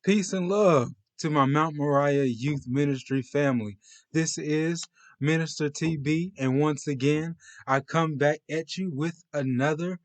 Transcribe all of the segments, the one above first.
Peace and love to my Mount Moriah Youth Ministry family. This is Minister TB, and once again, I come back at you with another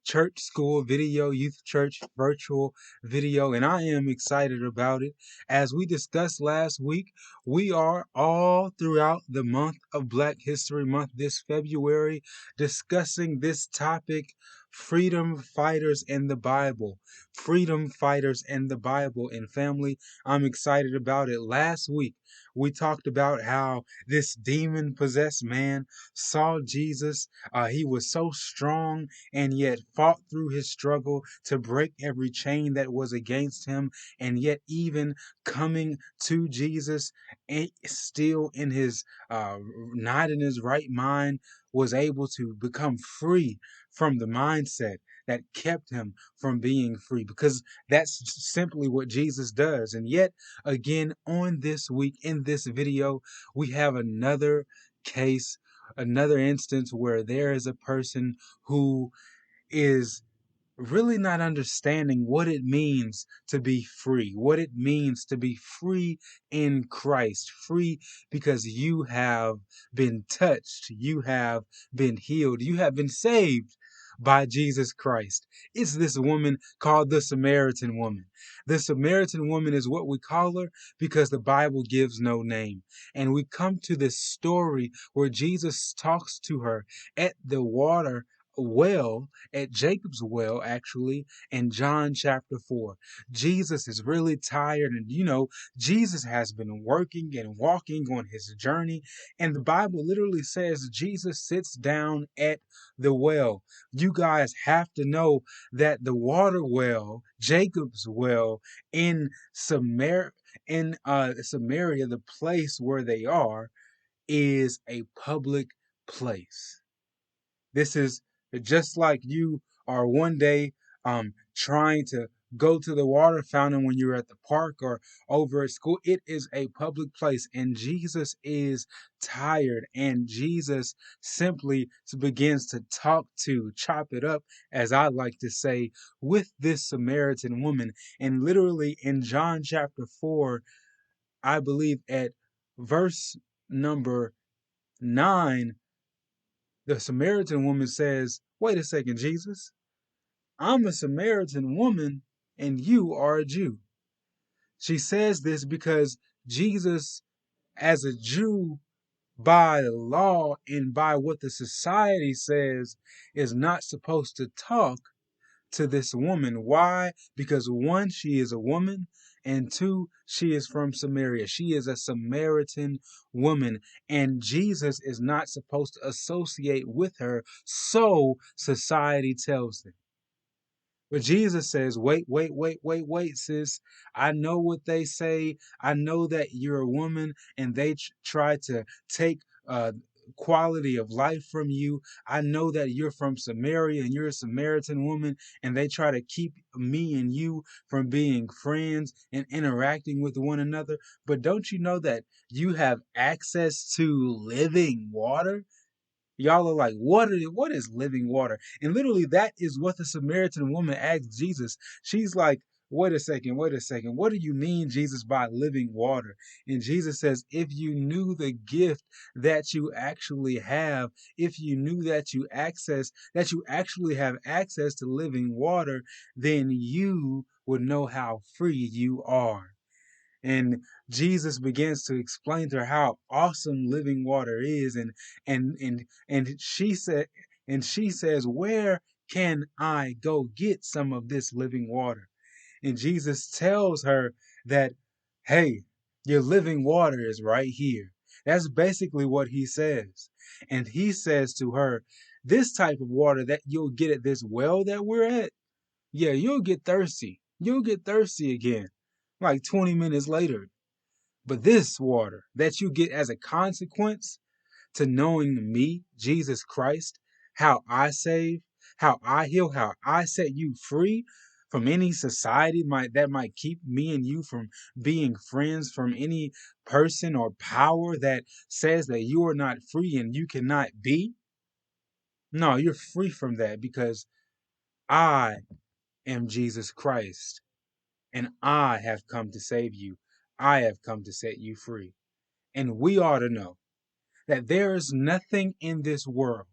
church school video, youth church virtual video, and I am excited about it. As we discussed last week, we are all throughout the month of Black History Month this February discussing this topic: freedom fighters and the Bible. Freedom fighters and the Bible. And family, I'm excited about it. Last week, we talked about how this demon possessed man saw Jesus. He was so strong and yet fought through his struggle to break every chain that was against him, and yet even coming to Jesus, still in his not in his right mind, was able to become free from the mindset that kept him from being free, because that's simply what Jesus does. And yet again, on this week in this video, we have another case, another instance where there is a person who is really not understanding what it means to be free, what it means to be free in Christ, free because you have been touched, you have been healed, you have been saved by Jesus Christ. It's this woman called the Samaritan woman. The Samaritan woman is what we call her because the Bible gives no name. And we come to this story where Jesus talks to her at the water well, at Jacob's well, actually, in John chapter 4. Jesus is really tired, and Jesus has been working and walking on his journey. And the Bible literally says Jesus sits down at the well. You guys have to know that the water well, Jacob's well, in Samaria, the place where they are, is a public place. This is just like you are one day trying to go to the water fountain when you're at the park or over at school. It is a public place, and Jesus is tired, and Jesus simply begins to chop it up, as I like to say, with this Samaritan woman. And literally in John chapter 4, I believe at verse number 9, the Samaritan woman says, "Wait a second, Jesus. I'm a Samaritan woman and you are a Jew." She says this because Jesus, as a Jew, by the law and by what the society says, is not supposed to talk to this woman. Why? Because one, she is a woman, and two, she is from Samaria. She is a Samaritan woman, and Jesus is not supposed to associate with her, so society tells them. But Jesus says, wait, sis. I know what they say. I know that you're a woman and they try to take quality of life from you. I know that you're from Samaria and you're a Samaritan woman, and they try to keep me and you from being friends and interacting with one another. But don't you know that you have access to living water? Y'all are like, what is living water? And literally, that is what the Samaritan woman asked Jesus. She's like, wait a second. What do you mean, Jesus, by living water? And Jesus says, if you knew the gift that you actually have, if you knew that you actually have access to living water, then you would know how free you are. And Jesus begins to explain to her how awesome living water is, and she says, "Where can I go get some of this living water?" And Jesus tells her that, "Hey, your living water is right here." That's basically what he says. And he says to her, "This type of water that you'll get at this well that we're at, yeah, you'll get thirsty. You'll get thirsty again, like 20 minutes later. But this water that you get as a consequence to knowing me, Jesus Christ, how I save, how I heal, how I set you free from any society that might keep me and you from being friends, from any person or power that says that you are not free and you cannot be. No, you're free from that because I am Jesus Christ. and I have come to save you. I have come to set you free. And we ought to know that there is nothing in this world,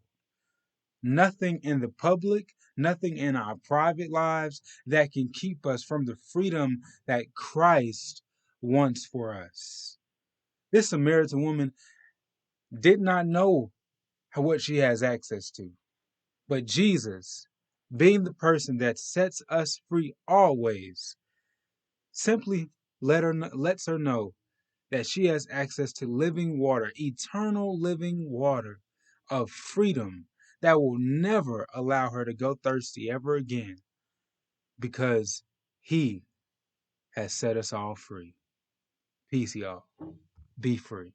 nothing in the public, nothing in our private lives that can keep us from the freedom that Christ wants for us. This Samaritan woman did not know what she has access to, but Jesus, being the person that sets us free always, simply lets her know that she has access to living water, eternal living water of freedom that will never allow her to go thirsty ever again because he has set us all free. Peace, y'all. Be free.